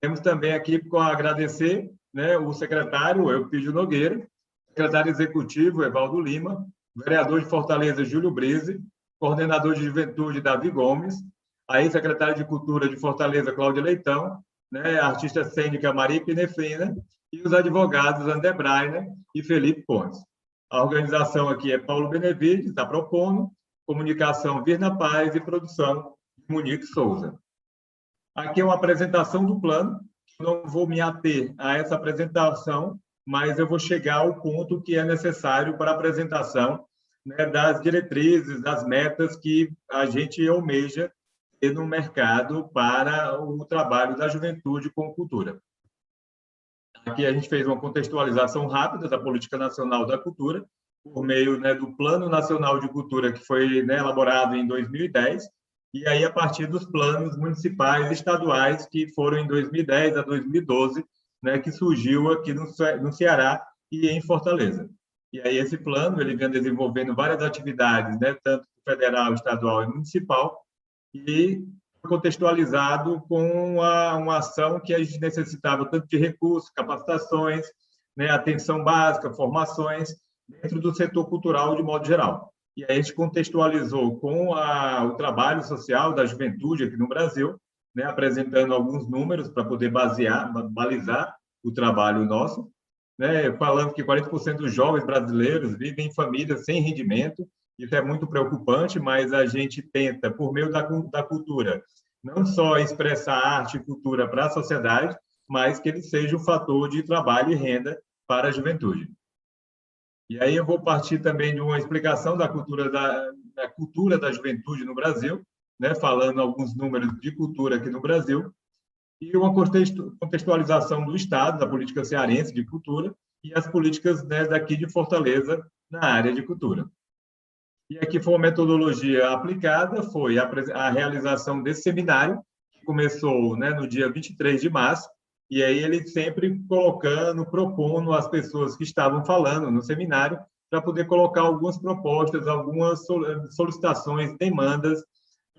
Temos também aqui para agradecer, né, o secretário Eupídio Nogueira, secretário executivo Evaldo Lima, vereador de Fortaleza Júlio Brise, coordenador de juventude Davi Gomes, a ex-secretária de Cultura de Fortaleza Cláudia Leitão, né, a artista cênica Maria Pinefrina e os advogados André Brainer e Felipe Pontes. A organização aqui é Paulo Benevides, está propondo, comunicação Virna Paz e produção Monique Souza. Aqui é uma apresentação do plano, não vou me ater a essa apresentação, mas eu vou chegar ao ponto que é necessário para a apresentação, né, das diretrizes, das metas que a gente almeja ter no mercado para o trabalho da juventude com cultura. Aqui a gente fez uma contextualização rápida da Política Nacional da Cultura, por meio, né, do Plano Nacional de Cultura, que foi, né, elaborado em 2010, e aí a partir dos planos municipais e estaduais que foram em 2010 a 2012, né, que surgiu aqui no Ceará e em Fortaleza. E aí esse plano ele vem desenvolvendo várias atividades, né, tanto federal, estadual e municipal, e contextualizado com uma ação que a gente necessitava tanto de recursos, capacitações, né, atenção básica, formações, dentro do setor cultural de modo geral. E aí a gente contextualizou com o trabalho social da juventude aqui no Brasil, né, apresentando alguns números para poder balizar o trabalho nosso, né, falando que 40% dos jovens brasileiros vivem em famílias sem rendimento. Isso é muito preocupante, mas a gente tenta, por meio da cultura, não só expressar arte e cultura para a sociedade, mas que ele seja um fator de trabalho e renda para a juventude. E aí eu vou partir também de uma explicação da cultura da juventude no Brasil, né, falando alguns números de cultura aqui no Brasil, e uma contextualização do Estado, da política cearense de cultura, e as políticas, né, daqui de Fortaleza na área de cultura. E aqui foi uma metodologia aplicada, foi a realização desse seminário, que começou, né, no dia 23 de março, e aí ele sempre propondo às pessoas que estavam falando no seminário, para poder colocar algumas propostas, algumas solicitações, demandas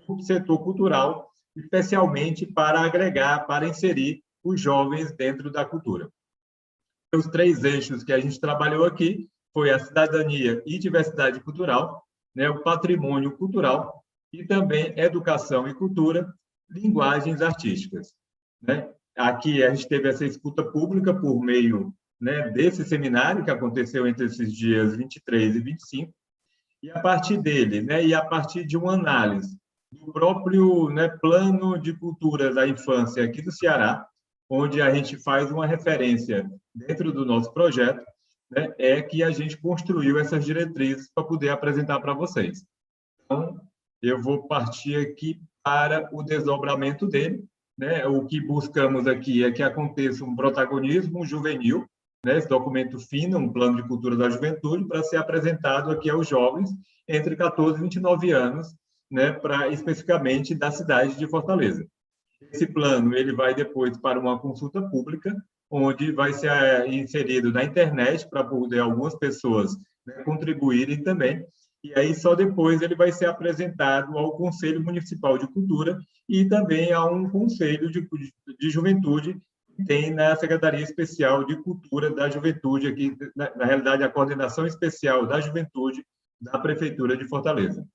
do setor cultural, especialmente para agregar, para inserir os jovens dentro da cultura. Os 3 eixos que a gente trabalhou aqui foi a cidadania e diversidade cultural, né, o patrimônio cultural e também educação e cultura, linguagens artísticas, né? Aqui a gente teve essa escuta pública por meio, né, desse seminário que aconteceu entre esses dias 23 e 25, e a partir dele, né, e a partir de uma análise do próprio, né, plano de cultura da infância aqui do Ceará, onde a gente faz uma referência dentro do nosso projeto, né, é que a gente construiu essas diretrizes para poder apresentar para vocês. Então, eu vou partir aqui para o desdobramento dele, né? O que buscamos aqui é que aconteça um protagonismo juvenil, né? Esse documento fino, um plano de cultura da juventude, para ser apresentado aqui aos jovens entre 14 e 29 anos, né? Especificamente da cidade de Fortaleza. Esse plano ele vai depois para uma consulta pública, onde vai ser inserido na internet para poder algumas pessoas, né, contribuírem também. E aí só depois ele vai ser apresentado ao Conselho Municipal de Cultura e também a um Conselho de Juventude que tem na Secretaria Especial de Cultura da Juventude, aqui, na realidade, a Coordenação Especial da Juventude da Prefeitura de Fortaleza.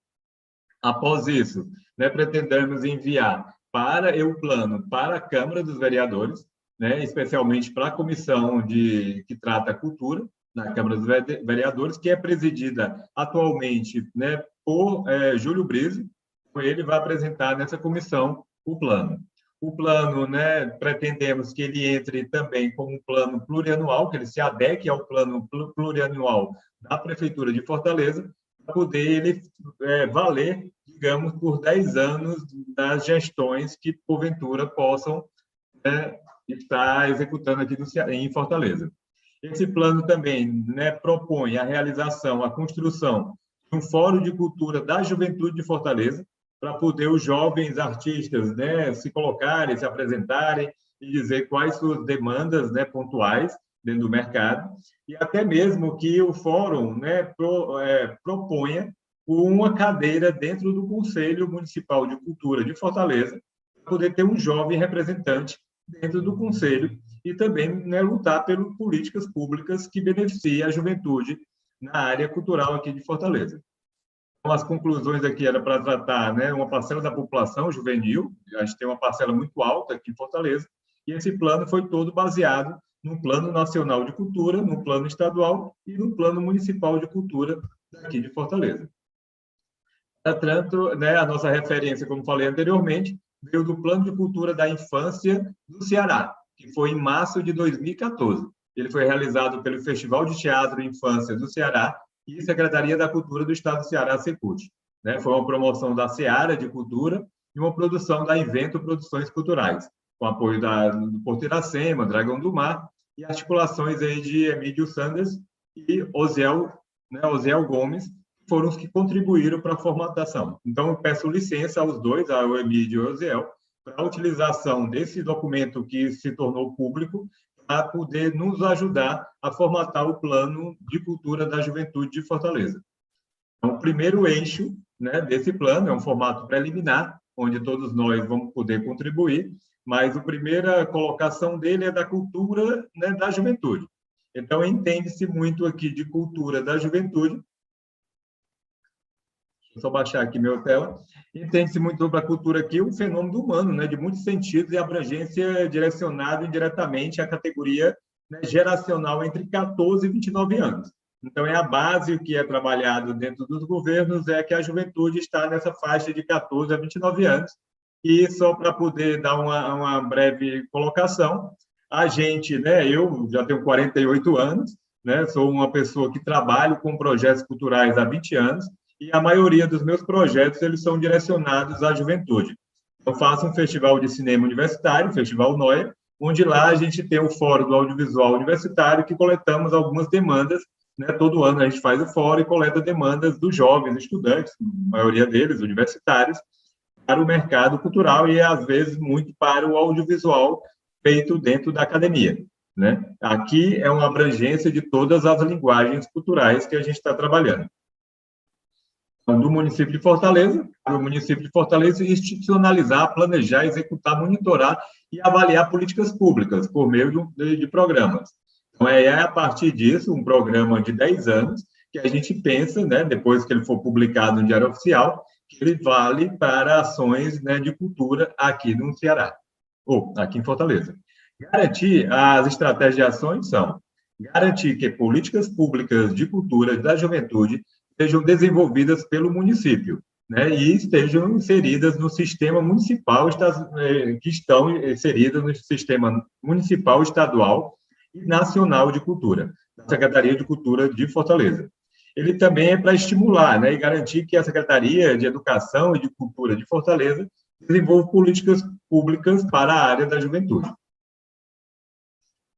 Após isso, né, pretendemos enviar o plano para a Câmara dos Vereadores, né, especialmente para a comissão que trata a cultura, na Câmara dos Vereadores, que é presidida atualmente, né, por Júlio Brise. Ele vai apresentar nessa comissão o plano. O plano, né, pretendemos que ele entre também como um plano plurianual, que ele se adeque ao plano plurianual da Prefeitura de Fortaleza, para poder ele valer, digamos, por 10 anos das gestões que, porventura, possam, né, estar executando aqui em Fortaleza. Esse plano também, né, propõe a realização, a construção de um fórum de cultura da juventude de Fortaleza, para poder os jovens artistas, né, se colocarem, se apresentarem e dizer quais suas demandas, né, pontuais dentro do mercado, e até mesmo que o fórum, né, proponha uma cadeira dentro do Conselho Municipal de Cultura de Fortaleza, para poder ter um jovem representante dentro do Conselho e também, né, lutar por políticas públicas que beneficiem a juventude na área cultural aqui de Fortaleza. Então, as conclusões aqui era para tratar, né, uma parcela da população juvenil, a gente tem uma parcela muito alta aqui em Fortaleza, e esse plano foi todo baseado no Plano Nacional de Cultura, no Plano Estadual e no Plano Municipal de Cultura daqui de Fortaleza. Portanto, né, a nossa referência, como falei anteriormente, veio do Plano de Cultura da Infância do Ceará, que foi em março de 2014. Ele foi realizado pelo Festival de Teatro e Infância do Ceará e Secretaria da Cultura do Estado do Ceará, Secult. Né? Foi uma promoção da Seara de Cultura e uma produção da Invento Produções Culturais, com apoio do Porto Iracema, Dragão do Mar, e articulações aí de Emílio Sanders e Osiel Gomes, foram os que contribuíram para a formatação. Então, eu peço licença aos dois, ao Emílio e ao Osiel, para a utilização desse documento que se tornou público, para poder nos ajudar a formatar o plano de cultura da juventude de Fortaleza. Então, o primeiro eixo, né, desse plano é um formato preliminar, onde todos nós vamos poder contribuir, mas a primeira colocação dele é da cultura, né, da juventude. Então, entende-se muito aqui de cultura da juventude. Deixa eu só baixar aqui minha tela. Entende-se muito sobre a cultura aqui, um fenômeno humano, né, de muitos sentidos e abrangência direcionado indiretamente à categoria, né, geracional entre 14 e 29 anos. Então, é a base que é trabalhado dentro dos governos, é que a juventude está nessa faixa de 14 a 29 anos. E só para poder dar uma breve colocação, a gente, né, eu já tenho 48 anos, né, sou uma pessoa que trabalho com projetos culturais há 20 anos, e a maioria dos meus projetos eles são direcionados à juventude. Eu faço um festival de cinema universitário, o Festival Noia, onde lá a gente tem o Fórum do Audiovisual Universitário, que coletamos algumas demandas, né, todo ano a gente faz o fórum e coleta demandas dos jovens estudantes, a maioria deles universitários, para o mercado cultural e, às vezes, muito para o audiovisual feito dentro da academia. Né? Aqui é uma abrangência de todas as linguagens culturais que a gente está trabalhando. Do município de Fortaleza, para o município de Fortaleza institucionalizar, planejar, executar, monitorar e avaliar políticas públicas por meio de programas. Então, é a partir disso, um programa de 10 anos, que a gente pensa, né, depois que ele for publicado no Diário Oficial, que ele vale para ações, né, de cultura aqui no Ceará, ou aqui em Fortaleza. Garantir as estratégias de ações são garantir que políticas públicas de cultura da juventude sejam desenvolvidas pelo município, né, e estejam inseridas no sistema municipal, que estão inseridas no sistema municipal, estadual e nacional de cultura, da Secretaria de Cultura de Fortaleza. Ele também é para estimular, né, e garantir que a Secretaria de Educação e de Cultura de Fortaleza desenvolva políticas públicas para a área da juventude.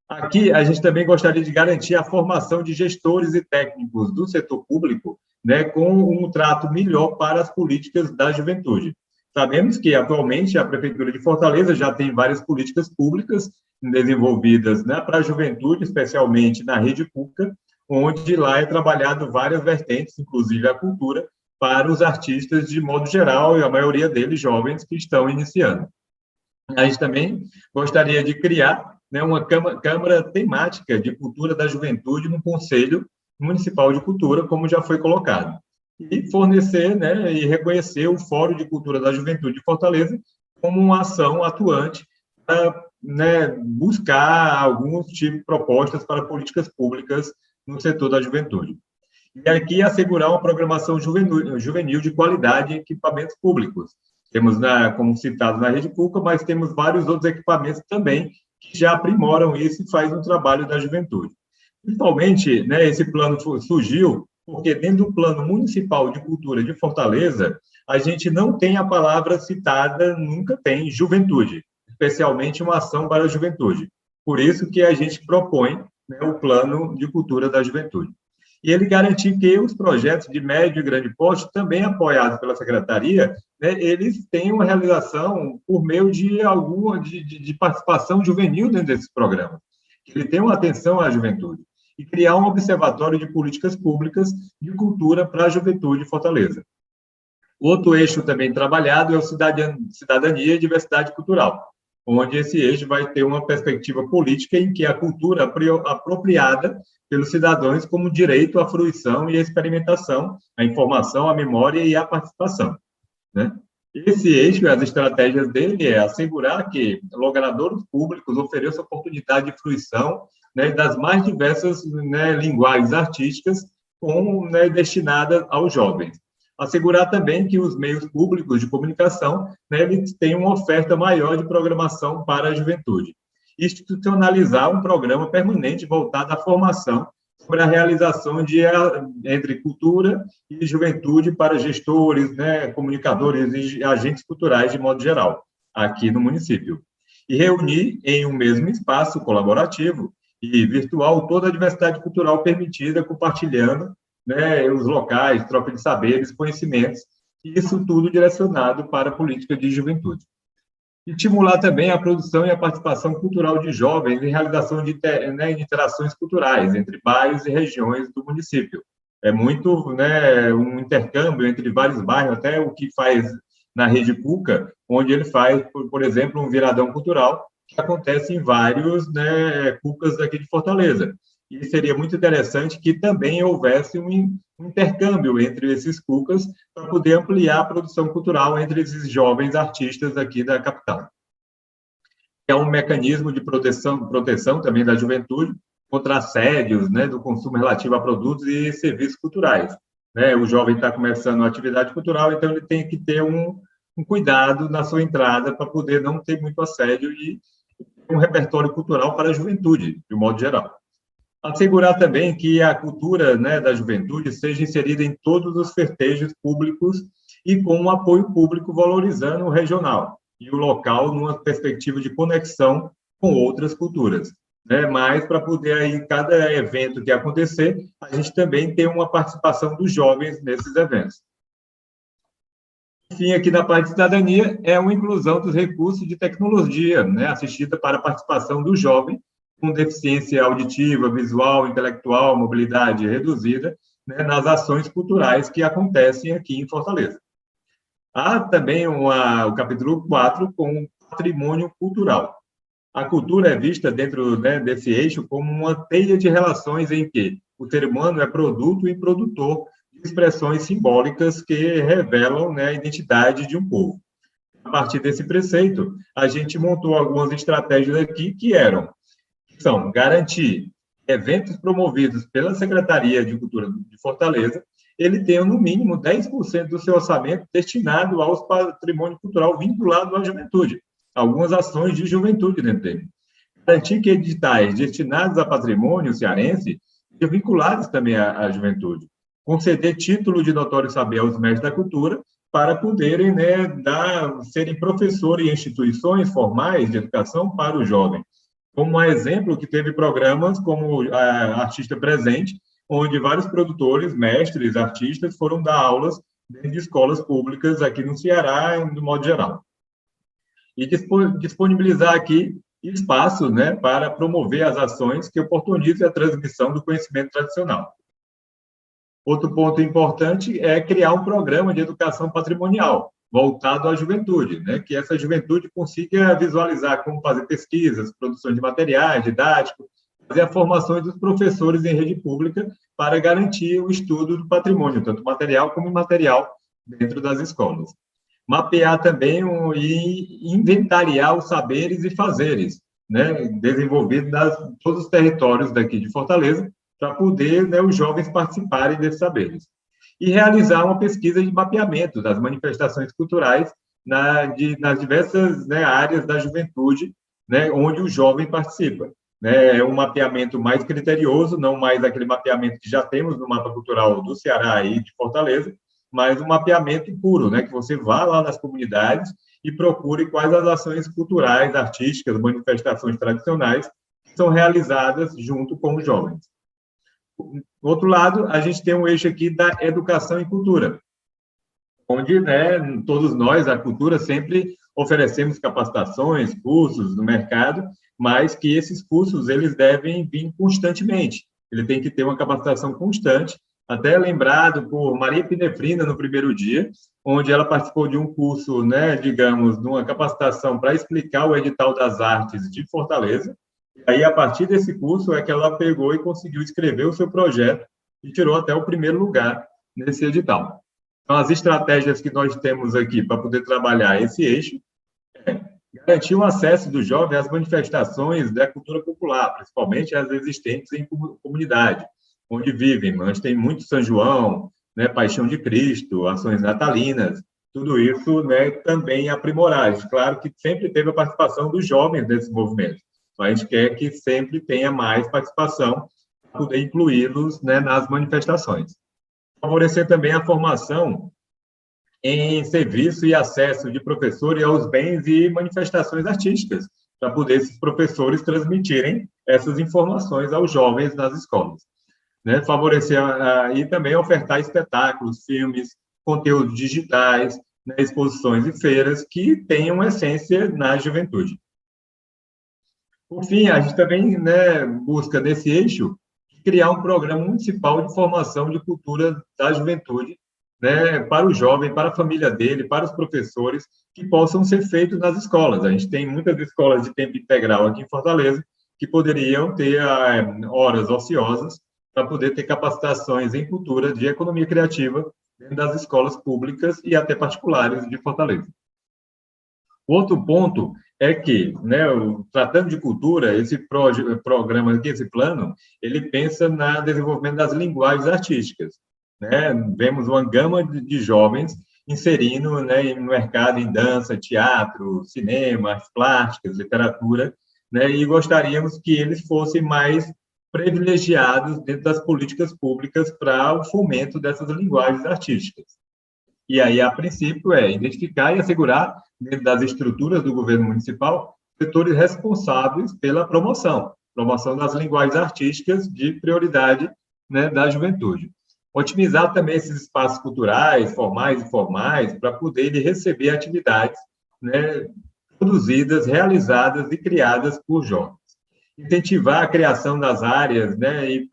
Aqui, a gente também gostaria de garantir a formação de gestores e técnicos do setor público, né, com um trato melhor para as políticas da juventude. Sabemos que, atualmente, a Prefeitura de Fortaleza já tem várias políticas públicas desenvolvidas, né, para a juventude, especialmente na rede pública, onde lá é trabalhado várias vertentes, inclusive a cultura, para os artistas de modo geral, e a maioria deles jovens que estão iniciando. A gente também gostaria de criar, né, uma Câmara temática de cultura da juventude no Conselho Municipal de Cultura, como já foi colocado. E fornecer, né, e reconhecer o Fórum de Cultura da Juventude de Fortaleza como uma ação atuante para, né, buscar alguns tipos de propostas para políticas públicas no setor da juventude. E aqui assegurar uma programação juvenil de qualidade em equipamentos públicos. Temos, como citado, na rede pública, mas temos vários outros equipamentos também que já aprimoram isso e faz um trabalho da juventude. Principalmente, né, esse plano surgiu porque dentro do Plano Municipal de Cultura de Fortaleza, a gente não tem a palavra citada, nunca tem, juventude, especialmente uma ação para a juventude. Por isso que a gente propõe, né, o plano de cultura da juventude. E ele garantir que os projetos de médio e grande porte, também apoiados pela secretaria, né, eles tenham uma realização por meio de alguma de participação juvenil dentro desses programas. Ele tem uma atenção à juventude e criar um observatório de políticas públicas de cultura para a juventude de Fortaleza. Outro eixo também trabalhado é o cidadania e diversidade cultural, onde esse eixo vai ter uma perspectiva política em que a cultura é apropriada pelos cidadãos como direito à fruição e à experimentação, à informação, à memória e à participação, né? Esse eixo, as estratégias dele é assegurar que logradouros públicos ofereçam oportunidade de fruição, né, das mais diversas, né, linguagens artísticas né, destinadas aos jovens. Assegurar também que os meios públicos de comunicação, né, eles tenham uma oferta maior de programação para a juventude. Institucionalizar um programa permanente voltado à formação sobre a realização entre cultura e juventude para gestores, né, comunicadores e agentes culturais de modo geral, aqui no município. E reunir em um mesmo espaço colaborativo e virtual toda a diversidade cultural permitida, compartilhando, né, os locais, troca de saberes, conhecimentos, e isso tudo direcionado para a política de juventude. Estimular também a produção e a participação cultural de jovens em realização de, né, interações culturais entre bairros e regiões do município. É muito, né, um intercâmbio entre vários bairros, até o que faz na Rede Cuca, onde ele faz, por exemplo, um viradão cultural, que acontece em vários, né, Cucas aqui de Fortaleza. E seria muito interessante que também houvesse um intercâmbio entre esses Cucas para poder ampliar a produção cultural entre esses jovens artistas aqui da capital. É um mecanismo de proteção também da juventude contra assédios, né, do consumo relativo a produtos e serviços culturais, né? O jovem está começando uma atividade cultural, então ele tem que ter um cuidado na sua entrada para poder não ter muito assédio e um repertório cultural para a juventude, de um modo geral. Assegurar também que a cultura, né, da juventude seja inserida em todos os festejos públicos e com um apoio público valorizando o regional e o local numa perspectiva de conexão com outras culturas, né? Mas para poder aí cada evento que acontecer, a gente também tem uma participação dos jovens nesses eventos. Enfim, aqui na parte de cidadania é uma inclusão dos recursos de tecnologia, né, assistida para a participação do jovem com deficiência auditiva, visual, intelectual, mobilidade reduzida, né, nas ações culturais que acontecem aqui em Fortaleza. Há também o capítulo 4 com patrimônio cultural. A cultura é vista dentro, né, desse eixo como uma teia de relações em que o ser humano é produto e produtor de expressões simbólicas que revelam, né, a identidade de um povo. A partir desse preceito, a gente montou algumas estratégias aqui que são garantir eventos promovidos pela Secretaria de Cultura de Fortaleza, ele tenha, no mínimo, 10% do seu orçamento destinado aos patrimônio cultural vinculado à juventude, algumas ações de juventude dentro dele. Garantir que editais destinados a patrimônio cearense sejam vinculados também à juventude. Conceder título de notório saber aos mestres da cultura para poderem, né, serem professores em instituições formais de educação para o jovem. Como um exemplo, que teve programas como a Artista Presente, onde vários produtores, mestres, artistas foram dar aulas dentro de escolas públicas aqui no Ceará, no modo geral. E disponibilizar aqui espaço, né, para promover as ações que oportunizem a transmissão do conhecimento tradicional. Outro ponto importante é criar um programa de educação patrimonial, voltado à juventude, né? Que essa juventude consiga visualizar como fazer pesquisas, produção de materiais didáticos, fazer a formação dos professores em rede pública para garantir o estudo do patrimônio, tanto material como imaterial, dentro das escolas. Mapear também e inventariar os saberes e fazeres, né? Desenvolvidos em todos os territórios daqui de Fortaleza, para poder, né, os jovens participarem desses saberes. E realizar uma pesquisa de mapeamento das manifestações culturais nas diversas, né, áreas da juventude, né, onde o jovem participa. Né? É um mapeamento mais criterioso, não mais aquele mapeamento que já temos no mapa cultural do Ceará e de Fortaleza, mas um mapeamento puro, né, que você vá lá nas comunidades e procure quais as ações culturais, artísticas, manifestações tradicionais que são realizadas junto com os jovens. Do outro lado, a gente tem um eixo aqui da educação e cultura, onde, né, todos nós, a cultura, sempre oferecemos capacitações, cursos no mercado, mas que esses cursos eles devem vir constantemente. Ele tem que ter uma capacitação constante, até lembrado por Maria Pinefrina no primeiro dia, onde ela participou de um curso, né, digamos, de uma capacitação para explicar o edital das artes de Fortaleza. E aí, a partir desse curso, é que ela pegou e conseguiu escrever o seu projeto e tirou até o primeiro lugar nesse edital. Então, as estratégias que nós temos aqui para poder trabalhar esse eixo é garantir o acesso do jovem às manifestações da cultura popular, principalmente as existentes em comunidade, onde vivem, onde tem muito São João, né, Paixão de Cristo, ações natalinas, tudo isso, né, também aprimorar. Claro que sempre teve a participação dos jovens nesse movimento, mas a gente quer que sempre tenha mais participação para poder incluí-los, né, nas manifestações. Favorecer também a formação em serviço e acesso de professores aos bens e manifestações artísticas, para poder esses professores transmitirem essas informações aos jovens nas escolas. Né? Favorecer e também ofertar espetáculos, filmes, conteúdos digitais, né, exposições e feiras que tenham essência na juventude. Por fim, a gente também, né, busca, nesse eixo, criar um programa municipal de formação de cultura da juventude, né, para o jovem, para a família dele, para os professores, que possam ser feitos nas escolas. A gente tem muitas escolas de tempo integral aqui em Fortaleza que poderiam ter horas ociosas para poder ter capacitações em cultura de economia criativa dentro das escolas públicas e até particulares de Fortaleza. Outro ponto é que, né, tratando de cultura, esse programa aqui, esse plano, ele pensa no desenvolvimento das linguagens artísticas. Né? Vemos uma gama de jovens inserindo, né, no mercado em dança, teatro, cinema, artes plásticas, literatura, né, e gostaríamos que eles fossem mais privilegiados dentro das políticas públicas para o fomento dessas linguagens artísticas. E aí, a princípio, é identificar e assegurar, dentro das estruturas do governo municipal, setores responsáveis pela promoção das linguagens artísticas de prioridade, né, da juventude. Otimizar também esses espaços culturais, formais e informais, para poderem receber atividades, né, produzidas, realizadas e criadas por jovens. Incentivar a criação das áreas, né, e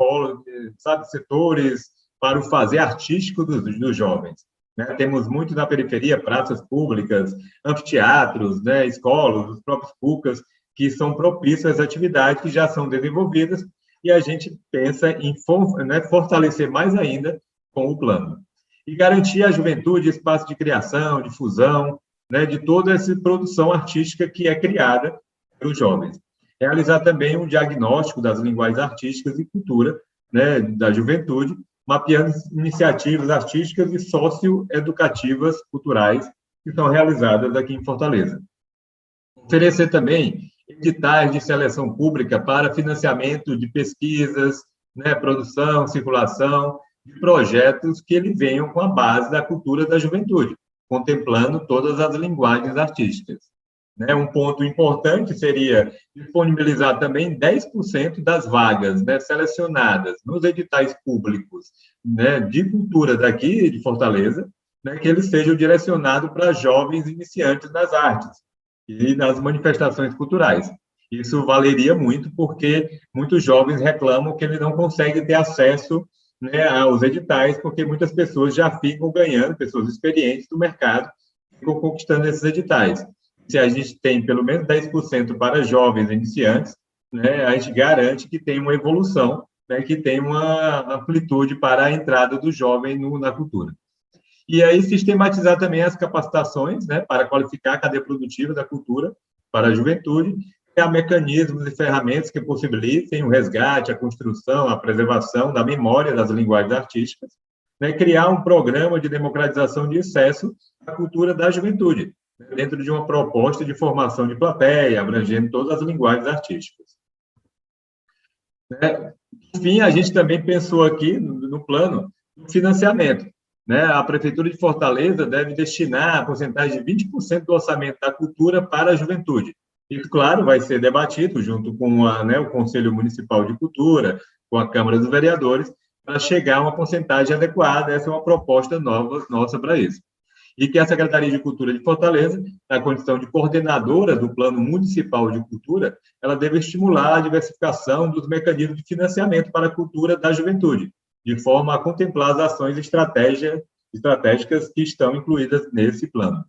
setores para o fazer artístico dos jovens. Né? Temos muito na periferia, praças públicas, anfiteatros, né, escolas, os próprios PUCAs, que são propícios às atividades que já são desenvolvidas, e a gente pensa em, né, fortalecer mais ainda com o plano. E garantir à juventude espaço de criação, de fusão, né, de toda essa produção artística que é criada pelos jovens. Realizar também um diagnóstico das linguagens artísticas e cultura, né, da juventude, mapeando iniciativas artísticas e socioeducativas culturais que são realizadas aqui em Fortaleza. Oferecer também editais de seleção pública para financiamento de pesquisas, né, produção, circulação de projetos que eles venham com a base da cultura da juventude, contemplando todas as linguagens artísticas. Né, um ponto importante seria disponibilizar também 10% das vagas, né, selecionadas nos editais públicos, né, de cultura daqui de Fortaleza, né, que eles sejam direcionados para jovens iniciantes nas artes e nas manifestações culturais. Isso valeria muito, porque muitos jovens reclamam que eles não conseguem ter acesso, né, aos editais, porque muitas pessoas já ficam ganhando, pessoas experientes do mercado, ficam conquistando esses editais. Se a gente tem pelo menos 10% para jovens iniciantes, né, a gente garante que tem uma evolução, né, que tem uma amplitude para a entrada do jovem na cultura. E aí sistematizar também as capacitações, né, para qualificar a cadeia produtiva da cultura para a juventude, criar mecanismos e ferramentas que possibilitem o resgate, a construção, a preservação da memória das linguagens artísticas, né, criar um programa de democratização de acesso à cultura da juventude, dentro de uma proposta de formação de plateia, abrangendo todas as linguagens artísticas. Enfim, a gente também pensou aqui no plano do financiamento. Né? A Prefeitura de Fortaleza deve destinar a porcentagem de 20% do orçamento da cultura para a juventude. E, claro, vai ser debatido junto com o Conselho Municipal de Cultura, com a Câmara dos Vereadores, para chegar a uma porcentagem adequada. Essa é uma proposta nova nossa para isso. E que a Secretaria de Cultura de Fortaleza, na condição de coordenadora do Plano Municipal de Cultura, ela deve estimular a diversificação dos mecanismos de financiamento para a cultura da juventude, de forma a contemplar as ações estratégicas que estão incluídas nesse plano.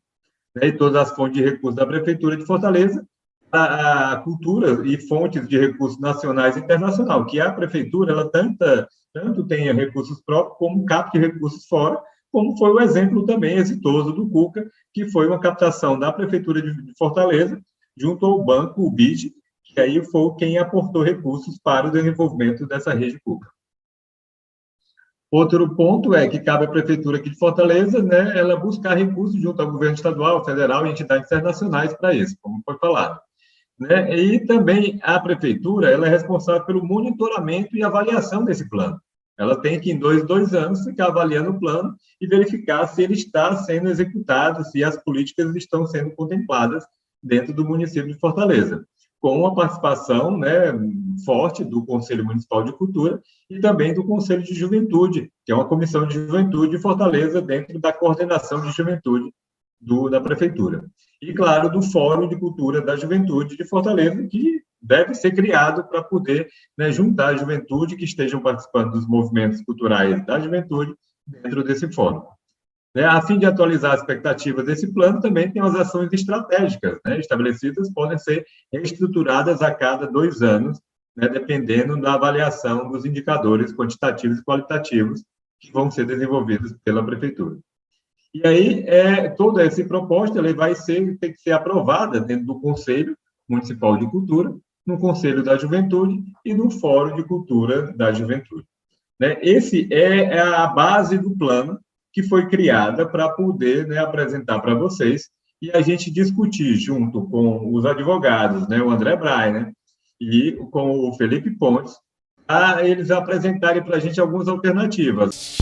E todas as fontes de recursos da Prefeitura de Fortaleza, a cultura e fontes de recursos nacionais e internacional, que a Prefeitura, ela tanto tem recursos próprios, como capta recursos fora, como foi o exemplo também exitoso do Cuca, que foi uma captação da Prefeitura de Fortaleza, junto ao banco, o BID, que aí foi quem aportou recursos para o desenvolvimento dessa rede Cuca. Outro ponto é que cabe à Prefeitura aqui de Fortaleza, né, ela buscar recursos junto ao governo estadual, federal e entidades internacionais para isso, como foi falado. Né? E também a Prefeitura, ela é responsável pelo monitoramento e avaliação desse plano. Ela tem que, em dois anos, ficar avaliando o plano e verificar se ele está sendo executado, se as políticas estão sendo contempladas dentro do município de Fortaleza, com a participação, né, forte do Conselho Municipal de Cultura e também do Conselho de Juventude, que é uma comissão de juventude de Fortaleza dentro da coordenação de juventude da Prefeitura. E, claro, do Fórum de Cultura da Juventude de Fortaleza, que deve ser criado para poder, né, juntar a juventude que estejam participando dos movimentos culturais da juventude dentro desse fórum. Né, a fim de atualizar a expectativa desse plano, também tem as ações estratégicas, né, estabelecidas, podem ser reestruturadas a cada 2 anos, né, dependendo da avaliação dos indicadores quantitativos e qualitativos que vão ser desenvolvidos pela Prefeitura. E aí, toda essa proposta ela tem que ser aprovada dentro do Conselho Municipal de Cultura, no Conselho da Juventude e no Fórum de Cultura da Juventude. Né? Esse é a base do plano que foi criada para poder, né, apresentar para vocês e a gente discutir junto com os advogados, né, o André Brainer e com o Felipe Pontes, a eles apresentarem para a gente algumas alternativas.